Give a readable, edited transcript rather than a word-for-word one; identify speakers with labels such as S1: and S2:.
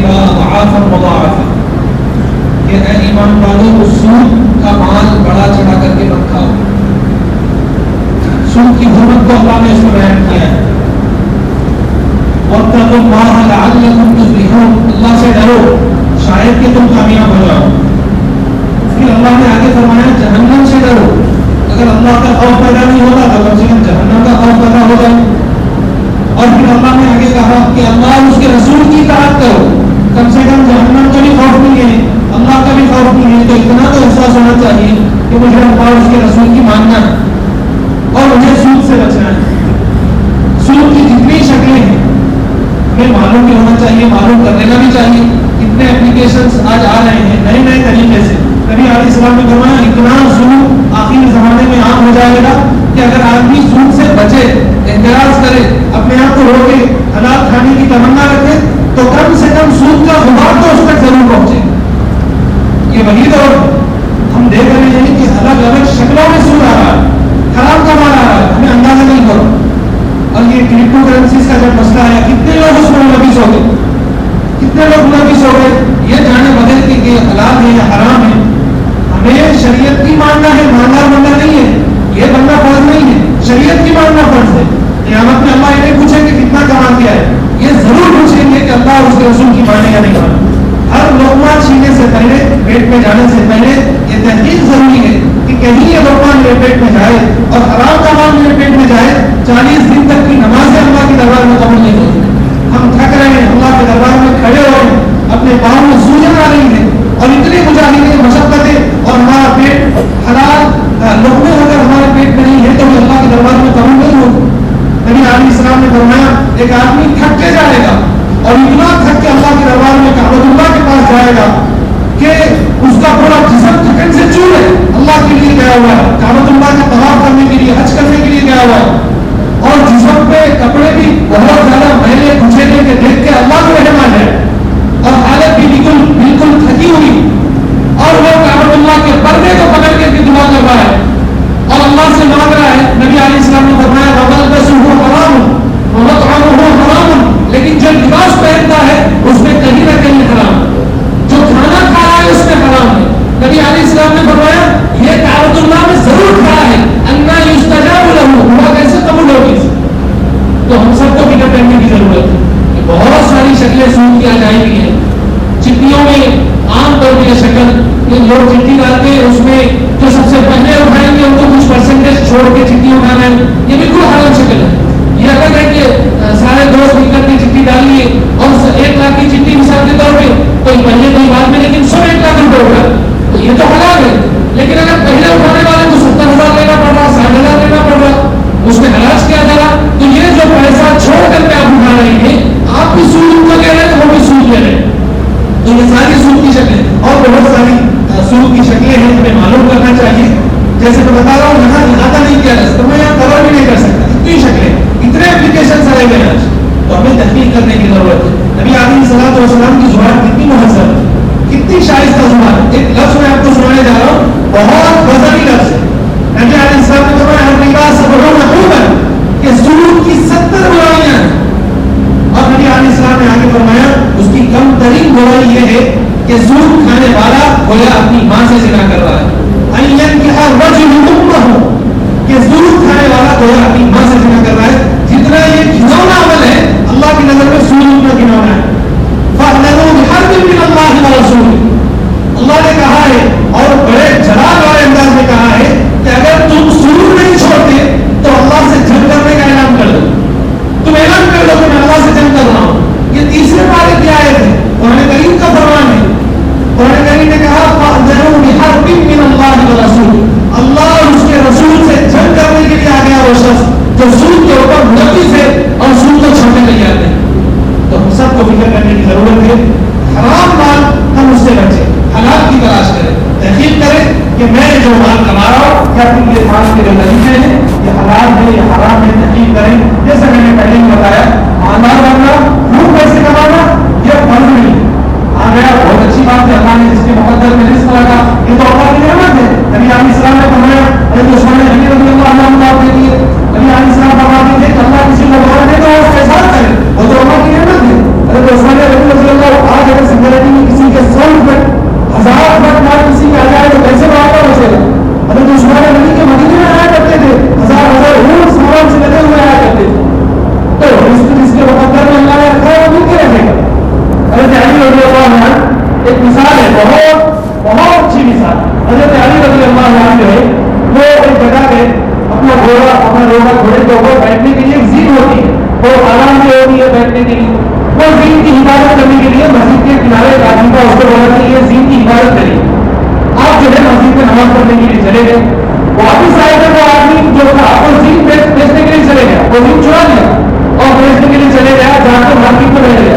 S1: الربا أضعافا مضاعفة کہ اے ایمان والو سود کا مال بڑا چڑھا کر کے مت کھاؤ. سود کی حرمت کو اللہ نے اس میں بیان کیا ہے. واتقوا الله لعلكم تفلحون, اللہ سے ڈرو شاید کہ تم کامیاب ہو جاؤ. پھر اللہ نے آگے فرمایا جہنم سے ڈرو. اگر اللہ کا خوف پیدا نہیں ہوتا تو کم سے کم جہنم کا خوف پیدا ہو جائے. اور پھر اللہ نے آگے کہا کہ اللہ اور اس کے رسول کی اطاعت کرو, کم سے کم جہنم کا بھی خوف نہیں ہے, اللہ کا بھی خوف نہیں ہے. تو اتنا تو احساس ہونا چاہیے کہ مجھے اللہ اور اس کے رسول کی ماننا ہے اور مجھے سود سے بچنا ہے. سود کی جتنی شکلیں ہیں ہمیں معلوم بھی ہونا چاہیے, معلوم کر لینا بھی چاہیے. کتنے اپلیکیشنز آج آ رہے ہیں نئے نئے طریقے سے. نبی علیہ السلام نے فرمایا اتنا سود آخری زمانے میں عام ہو جائے گا کہ اگر آدمی سود سے بچے, احتراز کرے, اپنے آپ کو روکے, حلال کھانے کی تمنا رکھے, تو کم سے کم سود کا غبار تو اس تک ضرور پہنچے. یہ وہی دور ہم دیکھ رہے ہیں کہ الگ الگ شکلوں میں سود آ رہا ہے, حرام کما رہا ہے, ہمیں اندازہ نہیں کرو. اور یہ کرپٹو کرنسیز کا جب مسئلہ ہے, کتنے لوگ اس میں ملوث ہو گئے, کتنے لوگ ملوث ہو گئے یہ جانے بغیر کہ یہ حلال ہے یا حرام ہے. ہمیں شریعت کی ماننا ہے, ماننا بننا نہیں ہے, یہ بننا فرض نہیں ہے, شریعت کی ماننا فرض ہے. قیامت میں اللہ یہ نہیں پوچھے کہ کتنا کما کیا ہے, یہ ضرور پوچھیں گے کہ اللہ اور اس کے رسول کی مانے یا نہیں مانے. ہر لقمہ چھینے سے پہلے, پیٹ میں جانے سے پہلے یہ تحقیق ضروری ہے کہ کہیں یہ لقمہ میرے پیٹ میں جائے اور حرام کا مال میرے پیٹ میں جائے, 40 دن تک کی نمازیں اللہ کے دربار میں قبول نہیں ہوتی. ہم تھک رہے ہیں, اللہ کے دربار میں کھڑے ہو رہے ہیں, اپنے پاؤں میں سوجن آ رہی ہے, اور اتنی مجاہدیں مشقتیں, اور ہمارا پیٹ حلال لقمے اگر ہمارے پیٹ میں نہیں ہے تو اللہ کے دربار میں قبول نہیں ہوگی. نبی علیہ السلام نے فرمایا ایک آدمی تھک کے جائے گا اور اتنا تھک کے اللہ کے دربار میں کعبۃ اللہ کے پاس جائے گا کہ اس کا پورا جسم تھکن سے چور ہے, اللہ کے لیے گیا ہوا ہے, کعبۃ اللہ کا طواف کرنے کے لیے, حج کرنے کے لیے گیا ہوا ہے, اور جسم پہ کپڑے بھی بہت زیادہ میلے کچیلے کے دیکھ کے اللہ کو رحم آ جائے, اور حالت بھی بالکل تھکی ہوئی, اور وہ کعبۃ اللہ کے پردے کو پکڑ کے دعا کر رہا ہے اور اللہ سے مانگ رہا ہے. نبی علیہ السلام نے فرمایا وَمَلْبَسُهُ حَرَامٌ وَمَطْعَمُهُ حَرَامٌ, لیکن جو لباس پہنتا ہے اس میں کہیں نہ کہیں حرام, جو کھانا کھا رہا ہے اس میں حرام ہے. نبی علیہ السلام نے فرمایا یہ کعبۃ اللہ میں ضرور کھڑا ہے, اَنَّا يُسْتَجَابُ لَهُ, دعا کیسے قبول ہوگی. تو ہم سب کو فکر کرنے کی ضرورت ہے. بہت ساری شکلیں سود کی آ جائیں گی ہیں. چٹھیوں میں عام طور پر یہ شکل کہ لوگ چٹھی ڈالتے ہیں, اس میں جو سب سے پہلے اٹھائیں گے ان کو کچھ پرسنٹیج چھوڑ کے چٹھی اٹھانا ہے, یہ بالکل حرام شکل ہے. یہ اگر ہے کہ سارے دوست مل کر کے چٹھی ڈال لیے اور 1 لاکھ کی چٹھی مثال کے طور پہ, کوئی پہلے کوئی بعد میں, لیکن 1 لاکھ روپے اٹھا, تو یہ تو حلال ہے. لیکن اگر پہلے اٹھانے والے کو 70,000 لینا پڑ رہا, 60,000 لینا پڑ رہا, اس میں علاج کیا جا رہا, تو یہ جو پیسہ چھوڑ کر کے آپ اٹھا رہے ہیں, آپ بھی سود کو کہہ رہے ہیں تو وہ بھی سود لے رہے ہیں. تو یہ ساری سود کی شکلیں اور بہت ساری سود کی شکلیں ہیں, ہمیں معلوم کرنا چاہیے. جیسے میں بتا رہا ہوں یہاں احاطہ نہیں کیا جا سکتا, میں یہاں کور بھی نہیں کر سکتا, اتنی شکلیں, اتنے اپلیکیشن آ گئے آج, تو ہمیں تحقیق کرنے کی ضرورت ہے. نبی علیہ الصلوۃ والسلام کی زبان کتنی مہذب, کتنی شائستہ زبان. ایک لفظ میں آپ کو سنانے جا رہا ہوں, بہت غزلی لفظ ہے. نبی علیہ السلام نے فرمایا الربا 70 عقوبۃ, کہ سود کی 70 برائیاں ہیں. اور نبی علیہ السلام نے آگے فرمایا اس کی کم ترین برائی یہ ہے کہ سود کھانے والا گویا اپنی ماں سے زنا کر رہا ہے. کہ سود کھانے والا گویا اپنی ماں سے زنا کر رہا ہے. جتنا یہ گھناؤنا عمل ہے اللہ کی نظر میں سود اتنا گھناؤنا ہے. فَأَذَنُوا بِحَرْبٍ مِّنَ اللَّهِ وَرَسُولِهِ, اللہ نے کہا ہے اور بڑے جلال والے انداز میں کہا ہے کہ اگر تم سود نہیں چھوڑتے تو اللہ سے جنگ کرنے کا اعلان کر دو. تم اعلان کر دو کہ میں اللہ سے جنگ کر رہا ہوں. یہ تیسرے پارے کی آیت ہے, قرآن کریم کا فرمان ہے. قرآن کریم نے کہا فَأَذَنُوا بِحَرْبٍ مِّنَ اللَّهِ وَرَسُولِهِ, اللہ اور اس کے رسول سے جنگ کرنے کے لیے آ گیا وہ شخص جو سود کے اوپر ملوث ہے اور سود کو چھوڑنے کے لیے آتے ہیں. تو ہم سب کو فکر کرنے کی ضرورت ہے. حرام مال ہم اس سے بچیں, حلال کی تلاش کریں, تحقیق کریں کہ میں جو مال کما رہا ہوں کیا ان کے مال کے جو نتیجے ہیں یہ حلال ہے یا حرام ہے, تحقیق کریں. جیسے میں نے پہلے ہی بتایا, مالدار بننا, خوب پیسے کمانا یہ فرض نہیں ہے. آ گیا بہت اچھی بات ہے, اللہ نے جس کے مقدر میں رزق لگا یہ تو اللہ کی نعمت ہے. نبی علیہ السلام نے فرمایا, حضرت عثمان غنی رضی اللہ عنہ آپ کے لیے نبی علیہ السلام فرماتے تھے کہ اللہ کسی کو دولت دے تو وہ احسان کرے, وہ تو اللہ کی نعمت ہے. حضرت عثمان غنی رضی اللہ آج جس کے مقدر میں اللہ نے رکھا ہے وہ مل کے رہے گا. حضرت علی رضی اللہ عنہ ایک مثال ہے، بہت اچھی مثال. حضرت علی رضی اللہ عنہ جو ہے وہ ایک جگہ پہ اپنا گھوڑا گھوڑے کے اوپر بیٹھنے کے لیے ایک زین ہوتی ہے، وہ آرام سے ہوتی ہے بیٹھنے کے لیے. وہ زین کی حفاظت کرنے کے لیے مسجد کے کنارے ایک آدمی کا اس کو بولا کہ یہ زین کی حفاظت کریے. آپ جو ہے مسجد میں نماز پڑھنے کے لیے چلے گئے. واپس آئے گا وہ آدمی جو تھا وہ زین بیچنے کے لیے چلے گیا، وہ زین چرا لیا اور بیچنے کے لیے چلے گیا. جا کر مارکیٹ میں رہ گیا.